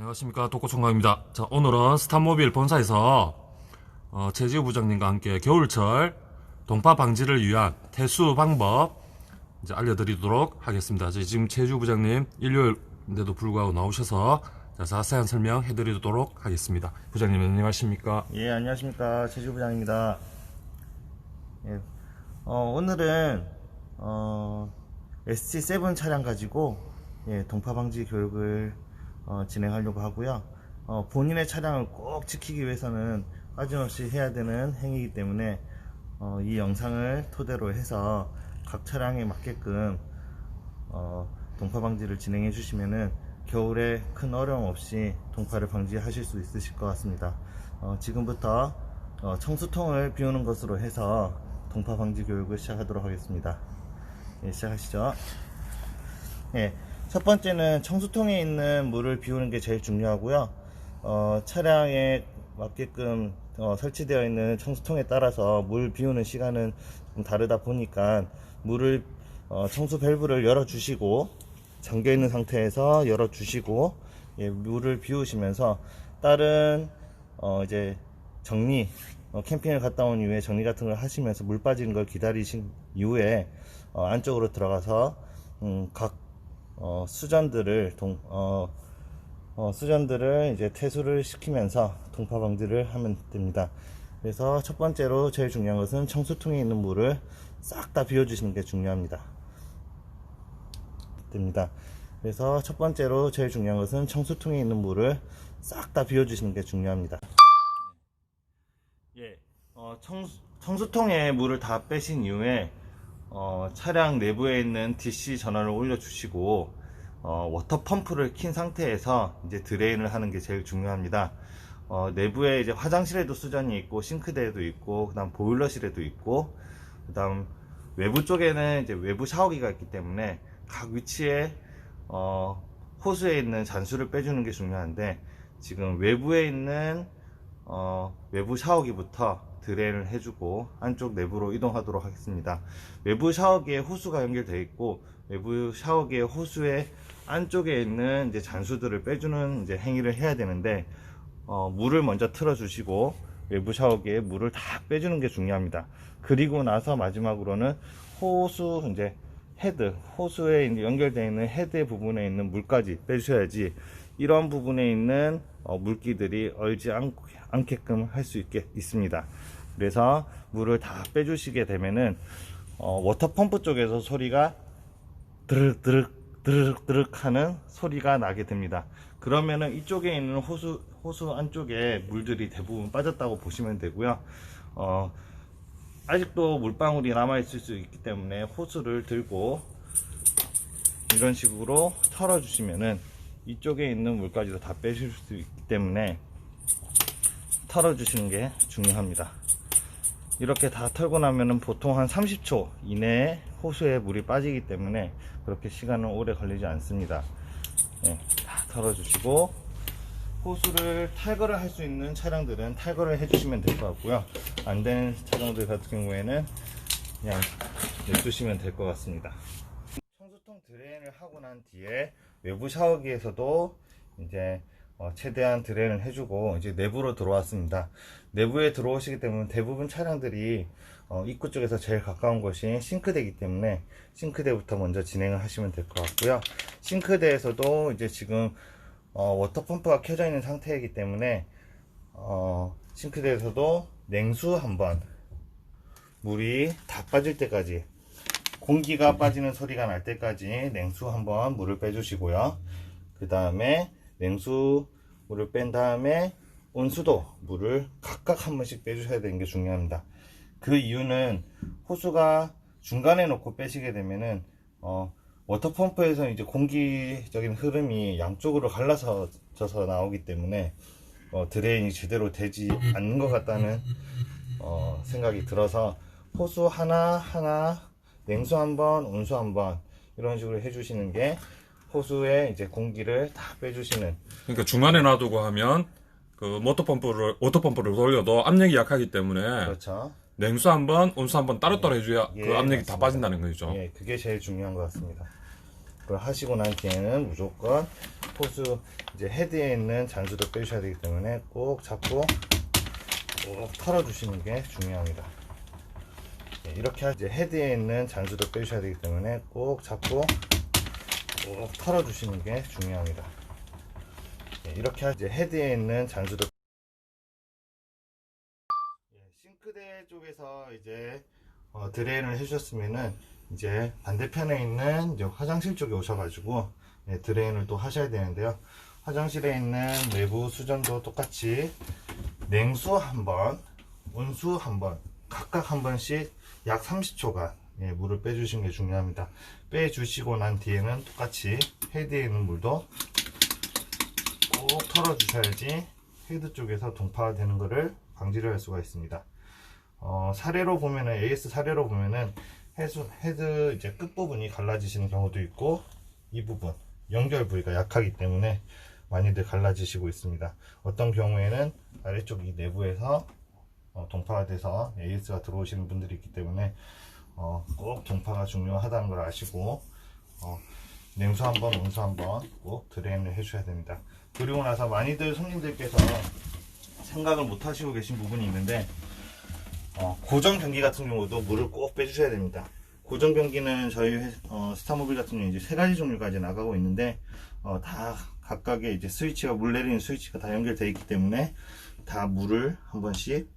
안녕하십니까, 독고총각입니다. 자, 오늘은 스탑모빌 본사에서 최지우 부장님과 함께 겨울철 동파 방지를 위한 태수 방법 이제 알려드리도록 하겠습니다. 지금 최지우 부장님 일요일인데도 불구하고 나오셔서 자세한 설명 해드리도록 하겠습니다. 부장님 안녕하십니까? 예, 안녕하십니까. 최지우 부장입니다. 예, 오늘은 ST7 차량 가지고 동파 방지 교육을 진행하려고 하고요. 본인의 차량을 꼭 지키기 위해서는 빠짐없이 해야 되는 행위이기 때문에 이 영상을 토대로 해서 각 차량에 맞게끔 동파 방지를 진행해 주시면은 겨울에 큰 어려움 없이 동파를 방지하실 수 있으실 것 같습니다. 지금부터 청수통을 비우는 것으로 해서 동파 방지 교육을 시작하도록 하겠습니다. 예, 시작하시죠. 예, 첫 번째는 청수통에 있는 물을 비우는 게 제일 중요하고요. 차량에 맞게끔 설치되어 있는 청수통에 따라서 물 비우는 시간은 좀 다르다 보니까 물을 청수 밸브를 열어 주시고, 잠겨 있는 상태에서 열어 주시고, 예, 물을 비우시면서 다른 이제 정리, 캠핑을 갔다 온 이후에 정리 같은 걸 하시면서 물 빠지는 걸 기다리신 이후에 안쪽으로 들어가서 각 수전들을 수전들을 이제 퇴수를 시키면서 동파 방지를 하면 됩니다. 그래서 첫 번째로 제일 중요한 것은 청수통에 있는 물을 싹 다 비워 주시는 게 중요합니다. 그래서 첫 번째로 제일 중요한 것은 청수통에 있는 물을 싹 다 비워 주시는 게 중요합니다. 예, 청수통에 물을 다 빼신 이후에 차량 내부에 있는 DC 전원을 올려 주시고 워터 펌프를 킨 상태에서 이제 드레인을 하는 게 제일 중요합니다. 내부에 이제 화장실에도 수전이 있고, 싱크대에도 있고, 그다음 보일러실에도 있고, 그다음 외부 쪽에는 이제 외부 샤워기가 있기 때문에 각 위치에 호수에 있는 잔수를 빼주는 게 중요한데, 지금 외부에 있는 외부 샤워기부터 드레인을 해주고 안쪽 내부로 이동하도록 하겠습니다. 외부 샤워기에 호수가 연결되어 있고, 외부 샤워기의 호수의 안쪽에 있는 이제 잔수들을 빼주는 이제 행위를 해야 되는데, 물을 먼저 틀어 주시고 외부 샤워기에 물을 다 빼주는 게 중요합니다. 그리고 나서 마지막으로는 호수 이제 헤드, 호수에 이제 연결되어 있는 헤드 부분에 있는 물까지 빼주셔야지 이런 부분에 있는 물기들이 얼지 않게끔 할 수 있습니다. 그래서 물을 다 빼주시게 되면은 워터 펌프 쪽에서 소리가 드르륵 드르륵 드르륵 하는 소리가 나게 됩니다. 그러면은 이쪽에 있는 호수 안쪽에 물들이 대부분 빠졌다고 보시면 되고요. 아직도 물방울이 남아 있을 수 있기 때문에 호수를 들고 이런 식으로 털어 주시면은 이쪽에 있는 물까지도 다 빼실 수 있기 때문에 털어 주시는 게 중요합니다. 이렇게 다 털고 나면은 보통 한 30초 이내에 호수에 물이 빠지기 때문에 그렇게 시간은 오래 걸리지 않습니다. 네, 다 털어 주시고, 호수를 탈거를 할 수 있는 차량들은 탈거를 해주시면 될 것 같고요. 안 되는 차량들 같은 경우에는 그냥 냅두시면 될 것 같습니다. 청수통 드레인을 하고 난 뒤에 외부 샤워기에서도 이제 최대한 드레인을 해주고 이제 내부로 들어왔습니다. 내부에 들어오시기 때문에 대부분 차량들이 입구 쪽에서 제일 가까운 것이 싱크대이기 때문에 싱크대부터 먼저 진행을 하시면 될 것 같고요. 싱크대에서도 이제 지금 워터 펌프가 켜져 있는 상태이기 때문에 싱크대에서도 냉수 한번, 물이 다 빠질 때까지, 공기가 빠지는 소리가 날 때까지 냉수 한번 물을 빼주시고요. 그 다음에 냉수 물을 뺀 다음에 온수도 물을 각각 한 번씩 빼주셔야 되는 게 중요합니다. 그 이유는 호수가 중간에 놓고 빼시게 되면은 워터펌프에서 이제 공기적인 흐름이 양쪽으로 갈라져서 나오기 때문에 드레인이 제대로 되지 않는 것 같다는 생각이 들어서 호수 하나하나 냉수 한번, 온수 한번 이런 식으로 해주시는 게 호수에 이제 공기를 다 빼주시는. 그러니까 중간에 놔두고 하면 그 워터펌프를 돌려도 압력이 약하기 때문에 그렇죠. 냉수 한번, 온수 한번 따로따로 해줘야 예, 그 압력이 맞습니다. 다 빠진다는 거죠. 예, 그게 제일 중요한 것 같습니다. 그걸 하시고 난 뒤에는 무조건 호수 이제 헤드에 있는 잔수도 빼셔야 되기 때문에 꼭 잡고 꼭 털어주시는 게 중요합니다. 이렇게 이제 헤드에 있는 잔수도 빼셔야 되기 때문에 꼭 잡고 꼭 털어주시는 게 중요합니다. 이렇게 이제 헤드에 있는 잔수도 싱크대 쪽에서 이제 드레인을 해주셨으면은 이제 반대편에 있는 이제 화장실 쪽에 오셔가지고 드레인을 또 하셔야 되는데요. 화장실에 있는 내부 수전도 똑같이 냉수 한번, 온수 한번, 각각 한 번씩 약 30초간 물을 빼주시는 게 중요합니다. 빼주시고 난 뒤에는 똑같이 헤드에 있는 물도 꼭 털어주셔야지 헤드 쪽에서 동파가 되는 것을 방지를 할 수가 있습니다. 사례로 보면은, AS 사례로 보면은 헤드 이제 끝부분이 갈라지시는 경우도 있고, 이 부분 연결 부위가 약하기 때문에 많이들 갈라지시고 있습니다. 어떤 경우에는 아래쪽 이 내부에서 동파가 돼서 AS가 들어오시는 분들이 있기 때문에 꼭 동파가 중요하다는 걸 아시고 냉수 한번, 온수 한번 꼭 드레인을 해줘야 됩니다. 그리고 나서 많이들 손님들께서 생각을 못 하시고 계신 부분이 있는데, 고정 변기 같은 경우도 물을 꼭 빼주셔야 됩니다. 고정 변기는 저희 스타모빌 같은 경우 이제 세 가지 종류가 이제 나가고 있는데, 다 각각의 이제 스위치가, 물 내리는 스위치가 다 연결되어 있기 때문에 다 물을 한 번씩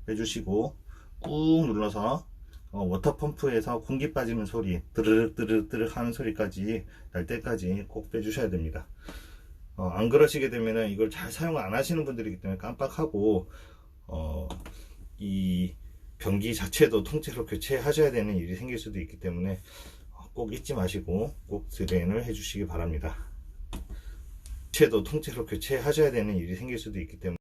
빼주시고 꾹 눌러서 워터 펌프에서 공기 빠지는 소리, 드르륵 드르륵 드르륵 하는 소리까지 날 때까지 꼭 빼주셔야 됩니다. 안 그러시게 되면은 이걸 잘 사용 안 하시는 분들이기 때문에 깜빡하고 이 변기 자체도 통째로 교체하셔야 되는 일이 생길 수도 있기 때문에 꼭 잊지 마시고 꼭 드레인을 해주시기 바랍니다. 자체도 통째로 교체하셔야 되는 일이 생길 수도 있기 때문에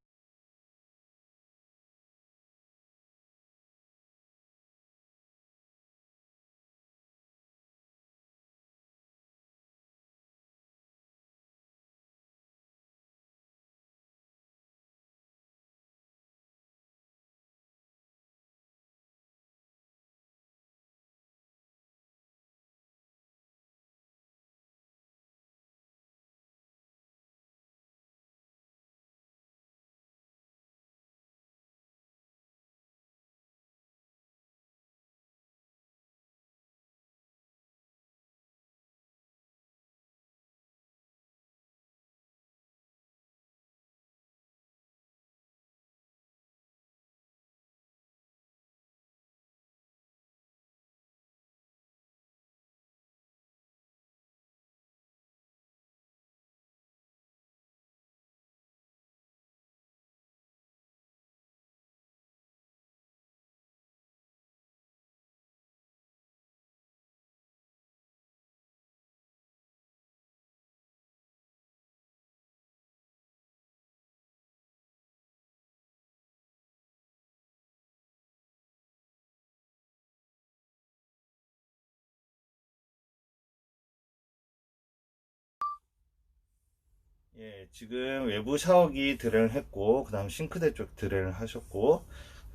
지금 외부 샤워기 드레인을 했고, 그 다음 싱크대 쪽 드레인을 하셨고,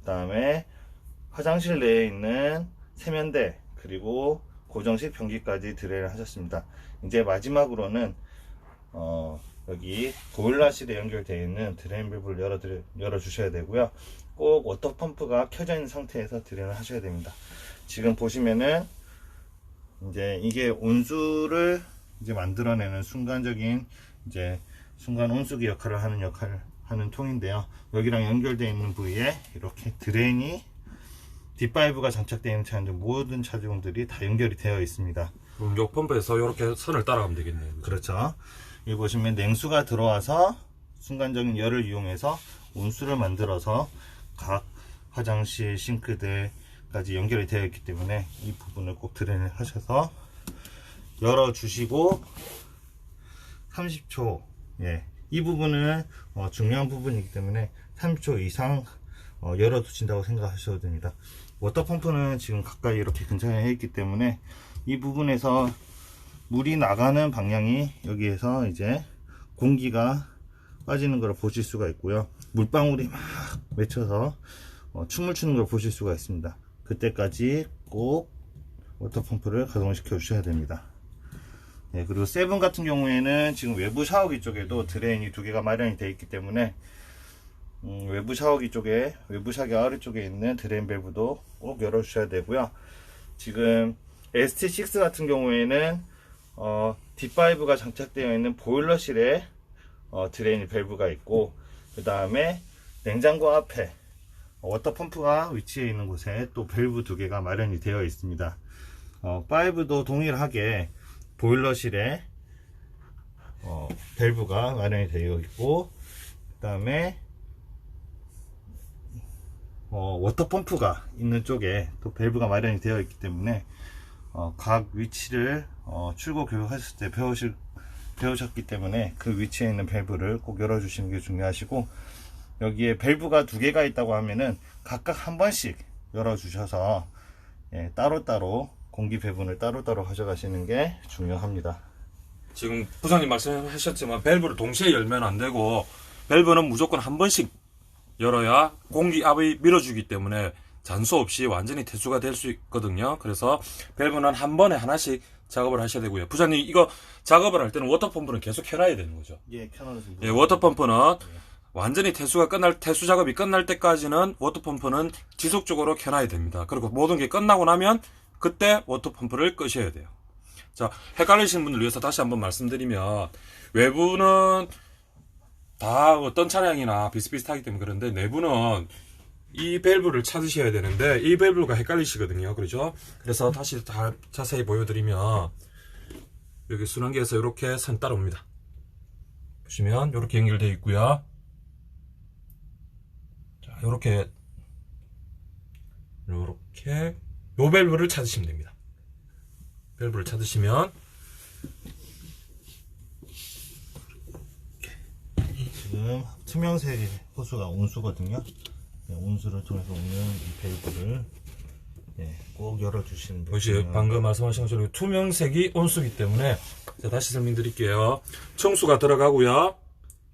그 다음에 화장실 내에 있는 세면대 그리고 고정식 변기까지 드레인을 하셨습니다. 이제 마지막으로는 여기 보일러실에 연결되어 있는 드레인 밸브를 열어 주셔야 되고요. 꼭 워터 펌프가 켜져 있는 상태에서 드레인을 하셔야 됩니다. 지금 보시면은 이제 이게 온수를 이제 만들어내는 순간적인 이제 순간 온수기 역할을 하는 통인데요. 여기랑 연결되어 있는 부위에 이렇게 드레인이 뒷바이브가 장착되어 있는 차량들 모든 차종들이 다 연결이 되어 있습니다. 요 펌프에서 이렇게 선을 따라가면 되겠네요. 그렇죠. 여기 보시면 냉수가 들어와서 순간적인 열을 이용해서 온수를 만들어서 각 화장실, 싱크대까지 연결이 되어 있기 때문에 이 부분을 꼭 드레인을 하셔서 열어주시고 30초, 이 부분은 중요한 부분이기 때문에 30초 이상 열어두신다고 생각하셔도 됩니다. 워터펌프는 지금 가까이 이렇게 근처에 있기 때문에 이 부분에서 물이 나가는 방향이 여기에서 이제 공기가 빠지는 걸 보실 수가 있고요. 물방울이 막 맺혀서 춤을 추는 걸 보실 수가 있습니다. 그때까지 꼭 워터펌프를 가동시켜 주셔야 됩니다. 네, 그리고 세븐 같은 경우에는 지금 외부 샤워기 쪽에도 드레인이 두 개가 마련이 되어 있기 때문에 외부 샤워기 쪽에, 외부 샤워기 아래쪽에 있는 드레인 밸브도 꼭 열어주셔야 되고요. 지금 ST6 같은 경우에는 D5가 장착되어 있는 보일러실에 드레인 밸브가 있고, 그 다음에 냉장고 앞에 워터펌프가 위치해 있는 곳에 또 밸브 두 개가 마련이 되어 있습니다. 5도 동일하게 보일러실에 밸브가 마련이 되어 있고, 그 다음에 워터펌프가 있는 쪽에 또 밸브가 마련이 되어 있기 때문에 각 위치를 출고 교육하셨을 때 배우셨기 때문에 그 위치에 있는 밸브를 꼭 열어주시는 게 중요하시고, 여기에 밸브가 두 개가 있다고 하면은 각각 한 번씩 열어주셔서 따로따로 공기 배분을 따로따로 가져가시는 게 중요합니다. 지금 부장님 말씀하셨지만 밸브를 동시에 열면 안 되고 밸브는 무조건 한 번씩 열어야 공기압이 밀어주기 때문에 잔소 없이 완전히 퇴수가 될 수 있거든요. 그래서 밸브는 한 번에 하나씩 작업을 하셔야 되고요. 부장님 이거 작업을 할 때는 워터펌프는 계속 켜놔야 되는 거죠. 예, 켜놓으세요. 예, 워터펌프는 완전히 퇴수 작업이 끝날 때까지는 워터펌프는 지속적으로 켜놔야 됩니다. 그리고 모든 게 끝나고 나면 그때 워터펌프를 끄셔야 돼요. 자, 헷갈리시는 분들 위해서 다시 한번 말씀드리면, 외부는 다 어떤 차량이나 비슷비슷하기 때문에 그런데 내부는 이 밸브를 찾으셔야 되는데 이 밸브가 헷갈리시거든요. 그렇죠? 그래서 다시 다 자세히 보여드리면, 여기 순환기에서 이렇게 선 따라옵니다. 보시면 이렇게 연결되어 있고요. 자, 요렇게 요 밸브를 찾으시면 됩니다. 밸브를 찾으시면 지금 투명색 호수가 온수거든요. 온수를 통해서 오는 이 밸브를 꼭 열어주시는 보시 방금 말씀하신 것처럼 투명색이 온수기 때문에 자, 다시 설명드릴게요. 청수가 들어가고요.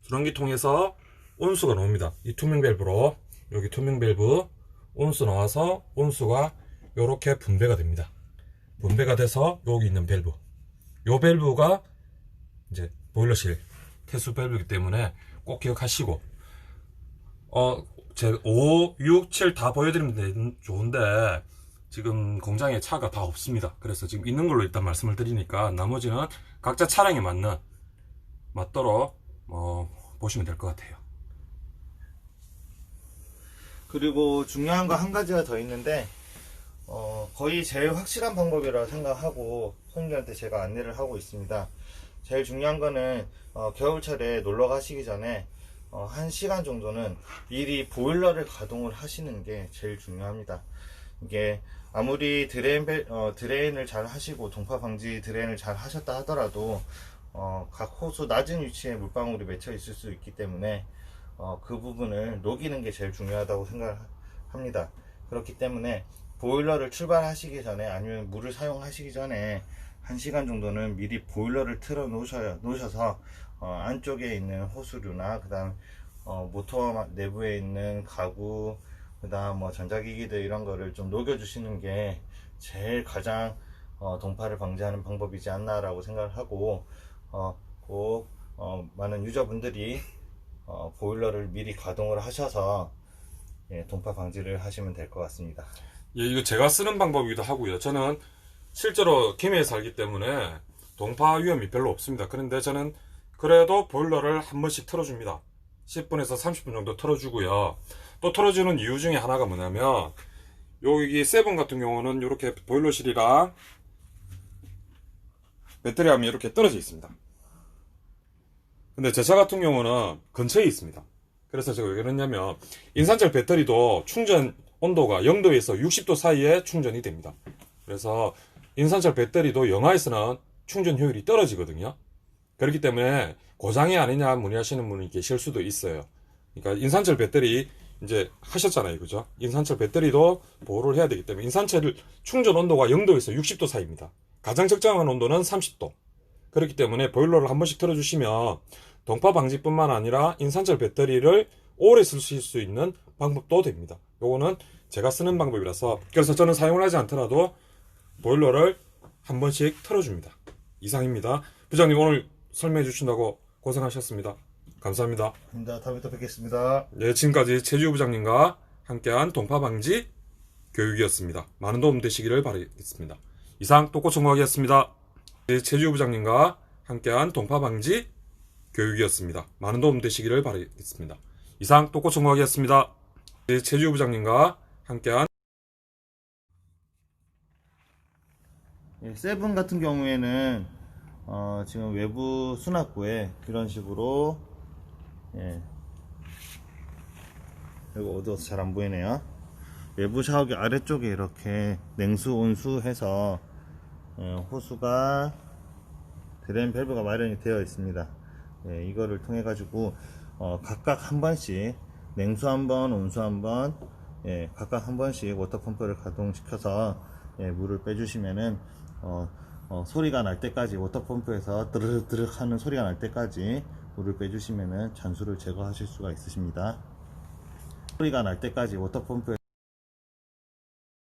순환기 통해서 온수가 나옵니다. 이 투명 밸브로 여기 투명 밸브 온수 나와서 온수가 이렇게 분배가 됩니다. 분배가 돼서 여기 있는 밸브, 요 밸브가 이제 보일러실 태수 밸브이기 때문에 꼭 기억하시고, 제가 5, 6, 7 다 보여드리면 좋은데 지금 공장에 차가 다 없습니다. 그래서 지금 있는 걸로 일단 말씀을 드리니까 나머지는 각자 차량에 맞도록 보시면 될 것 같아요. 그리고 중요한 거 한 가지가 더 있는데, 거의 제일 확실한 방법이라고 생각하고 손님한테 제가 안내를 하고 있습니다. 제일 중요한 거는 겨울철에 놀러 가시기 전에 1시간 정도는 미리 보일러를 가동을 하시는 게 제일 중요합니다. 이게 아무리 드레인을 잘 하시고 동파 방지 드레인을 잘 하셨다 하더라도 각 호수 낮은 위치에 물방울이 맺혀 있을 수 있기 때문에 그 부분을 녹이는 게 제일 중요하다고 생각합니다. 그렇기 때문에 보일러를 출발하시기 전에 아니면 물을 사용하시기 전에 1시간 정도는 미리 보일러를 틀어 놓으셔서 안쪽에 있는 호수류나 그 다음 모터 내부에 있는 가구, 그 다음 전자기기들 이런 거를 좀 녹여 주시는 게 제일 가장 동파를 방지하는 방법이지 않나 라고 생각을 하고, 꼭 많은 유저분들이 보일러를 미리 가동을 하셔서 동파 방지를 하시면 될 것 같습니다. 예, 이거 제가 쓰는 방법이기도 하고요. 저는 실제로 김해에 살기 때문에 동파 위험이 별로 없습니다. 그런데 저는 그래도 보일러를 한 번씩 틀어줍니다. 10분에서 30분 정도 틀어주고요. 또 틀어주는 이유 중에 하나가 뭐냐면, 여기 세븐 같은 경우는 이렇게 보일러실이랑 배터리함이 이렇게 떨어져 있습니다. 근데 제 차 같은 경우는 근처에 있습니다. 그래서 제가 왜 그러냐면, 인산철 배터리도 충전 온도가 0도에서 60도 사이에 충전이 됩니다. 그래서 인산철 배터리도 영하에서는 충전 효율이 떨어지거든요. 그렇기 때문에 고장이 아니냐 문의하시는 분이 계실 수도 있어요. 그러니까 인산철 배터리 이제 하셨잖아요, 그죠? 인산철 배터리도 보호를 해야 되기 때문에 인산철 충전 온도가 0도에서 60도 사이입니다. 가장 적정한 온도는 30도. 그렇기 때문에 보일러를 한 번씩 틀어주시면 동파 방지뿐만 아니라 인산철 배터리를 오래 쓸 수 있는 방법도 됩니다. 요거는 제가 쓰는 방법이라서, 그래서 저는 사용을 하지 않더라도 보일러를 한 번씩 틀어줍니다. 이상입니다. 부장님 오늘 설명해 주신다고 고생하셨습니다. 감사합니다. 다음에 또 뵙겠습니다. 네, 지금까지 최지우 부장님과 함께한 동파 방지 교육이었습니다. 많은 도움 되시기를 바라겠습니다. 이상 똑꼬청구하겠습니다. 네, 최지우 부장님과 함께한 동파 방지 교육이었습니다. 많은 도움 되시기를 바라겠습니다. 이상 똑꼬청구하겠습니다. 네, 최지우 부장님과 함께한 세븐 같은 경우에는 지금 외부 수납구에 이런 식으로 이거 어두워서 잘 안 보이네요. 외부 샤워기 아래쪽에 이렇게 냉수 온수 해서 호수가 드레인 밸브가 마련이 되어 있습니다. 이거를 통해 가지고 각각 한 번씩 냉수 한 번, 온수 한 번, 각각 한 번씩 워터펌프를 가동시켜서 물을 빼주시면은 소리가 날 때까지 워터펌프에서 드르륵 하는 소리가 날 때까지 물을 빼주시면은 잔수를 제거하실 수가 있으십니다. 소리가 날 때까지 워터펌프에